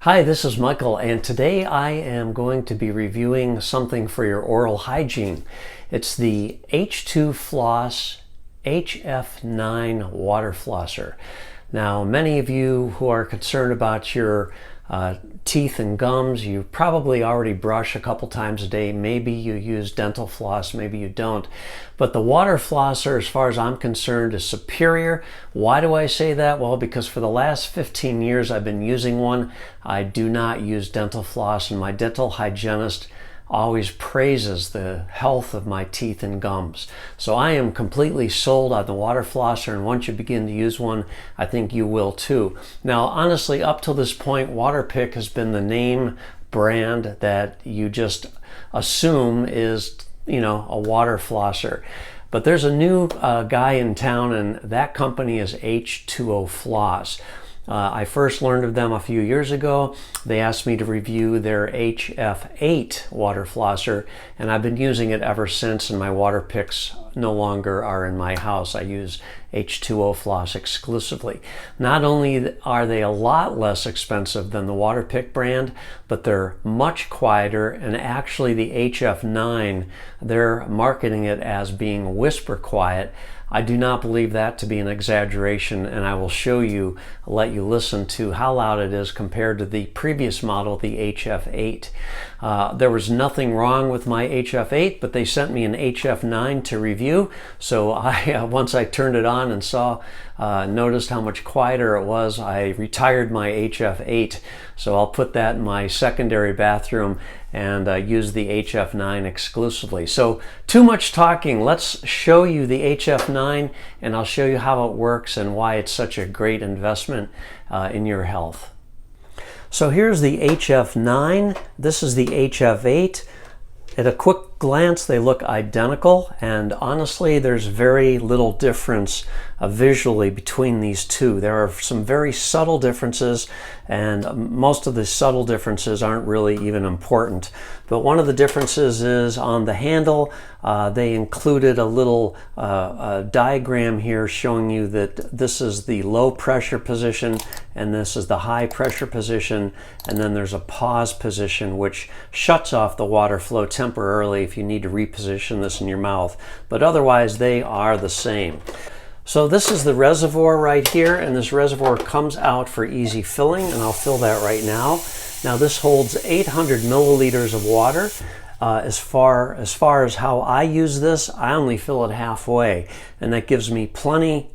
Hi, this is Michael, and today I am going to be reviewing something for your oral hygiene. It's the h2ofloss hf-9 water flosser. Now, many of you who are concerned about your teeth and gums, you probably already brush a couple times a day. Maybe you use dental floss, maybe you don't. But the water flosser, as far as I'm concerned, is superior. Why do I say that? Well, because for the last 15 years I've been using one. I do not use dental floss, and my dental hygienist always praises the health of my teeth and gums. So I am completely sold on the water flosser, and once you begin to use one, I think you will too. Now, honestly, up till this point, WaterPik has been the name brand that you just assume is, a water flosser. But there's a new guy in town, and that company is h2ofloss. I first learned of them a few years ago. They asked me to review their hf-8 water flosser, and I've been using it ever since, and my WaterPiks no longer are in my house. I use h2ofloss exclusively. Not only are they a lot less expensive than the WaterPik brand, but they're much quieter, and actually the hf-9, they're marketing it as being whisper quiet. I do not believe that to be an exaggeration, and I will show you, let you listen to how loud it is compared to the previous model, the hf-8. There was nothing wrong with my hf-8, but they sent me an hf-9 to review. So once I turned it on and noticed how much quieter it was, I retired my hf-8. So I'll put that in my secondary bathroom and use the hf-9 exclusively. So too much talking. Let's show you the hf-9, and I'll show you how it works and why it's such a great investment in your health. So here's the hf-9. This is the hf-8. At a quick glance, they look identical, and honestly, there's very little difference visually between these two. There are some very subtle differences, and most of the subtle differences aren't really even important. But one of the differences is on the handle. They included a little diagram here showing you that this is the low pressure position and this is the high pressure position, and then there's a pause position which shuts off the water flow temporarily if you need to reposition this in your mouth. But otherwise, they are the same. So this is the reservoir right here, and this reservoir comes out for easy filling, and I'll fill that right now. Now this holds 800 milliliters of water. As far as how I use this, I only fill it halfway, and that gives me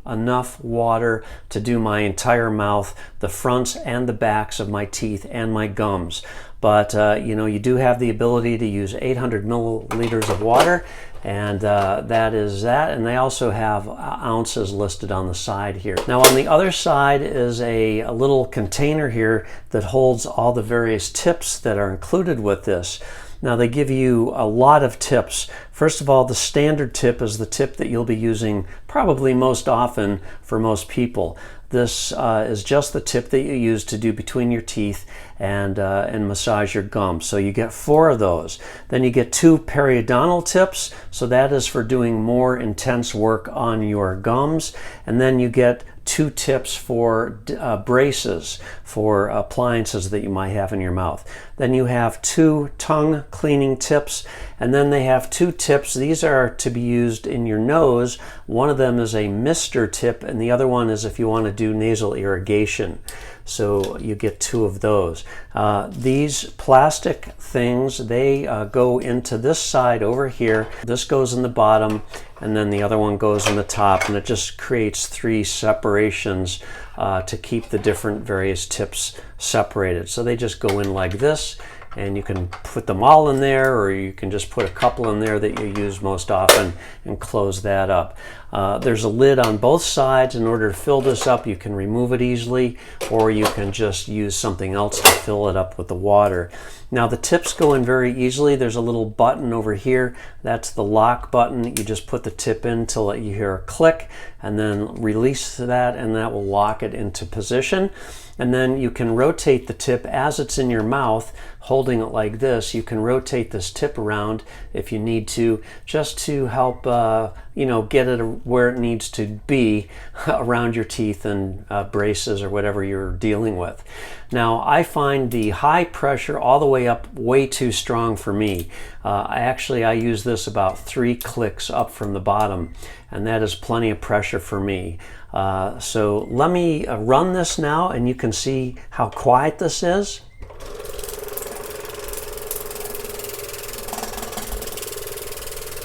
enough water to do my entire mouth, the fronts and the backs of my teeth and my gums. But you do have the ability to use 800 milliliters of water, and that is that. And they also have ounces listed on the side here. Now on the other side is a little container here that holds all the various tips that are included with this. Now they give you a lot of tips. First of all, the standard tip is the tip that you'll be using probably most often for most people. This is just the tip that you use to do between your teeth and massage your gums. So you get 4 of those. Then you get 2 periodontal tips. So that is for doing more intense work on your gums. And then you get 2 tips for braces for appliances that you might have in your mouth. Then you have 2 tongue cleaning tips, and then they have 2 tips. These are to be used in your nose. One of them is a mister tip, and the other one is if you want to do nasal irrigation. So you get 2 of those. These plastic things, they go into this side over here. This goes in the bottom, and then the other one goes in the top, and it just creates 3 separations to keep the different various tips separated. So they just go in like this, and you can put them all in there, or you can just put a couple in there that you use most often and close that up. There's a lid on both sides. In order to fill this up, you can remove it easily, or you can just use something else to fill it up with the water. Now the tips go in very easily. There's a little button over here. That's the lock button. You just put the tip in till you hear a click, and then release that, and that will lock it into position. And then you can rotate the tip as it's in your mouth, holding it like this. You can rotate this tip around if you need to, just to help get it where it needs to be around your teeth and braces or whatever you're dealing with. Now I find the high pressure all the way up way too strong for me. I use this about 3 clicks up from the bottom, and that is plenty of pressure for me. So let me run this now, and you can see how quiet this is.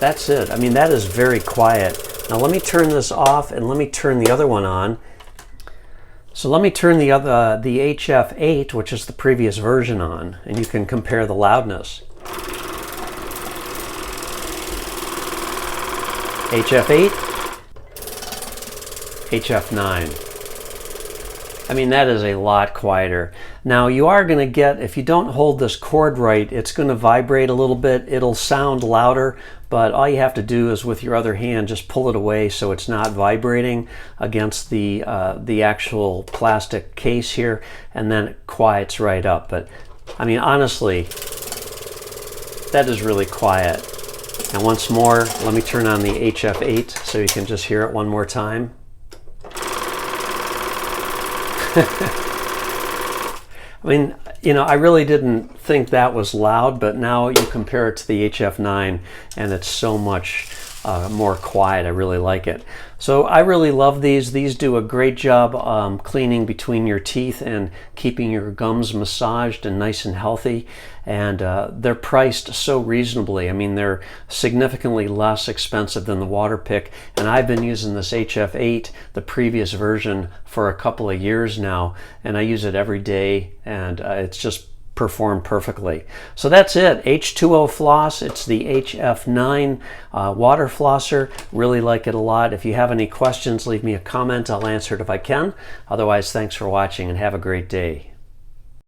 That's it. I mean, that is very quiet. Now let me turn this off and let me turn the other one on. So let me turn the hf-8, which is the previous version, on, and you can compare the loudness. hf-8, hf-9. I mean, that is a lot quieter. Now you are going to get, if you don't hold this cord right, it's going to vibrate a little bit. It'll sound louder, but all you have to do is with your other hand just pull it away so it's not vibrating against the actual plastic case here, and then it quiets right up. But I mean, honestly, that is really quiet. And once more, let me turn on the hf-8 so you can just hear it one more time. I mean, you know, I really didn't think that was loud, but now you compare it to the hf-9 and it's so much more quiet. I really like it. So I really love these. These do a great job cleaning between your teeth and keeping your gums massaged and nice and healthy. And they're priced so reasonably. I mean, they're significantly less expensive than the WaterPik. And I've been using this hf-8, the previous version, for a couple of years now. And I use it every day, and it's just performed perfectly. So that's it. H2ofloss. It's the hf-9 water flosser. Really like it a lot. If you have any questions, leave me a comment. I'll answer it if I can. Otherwise, thanks for watching and have a great day.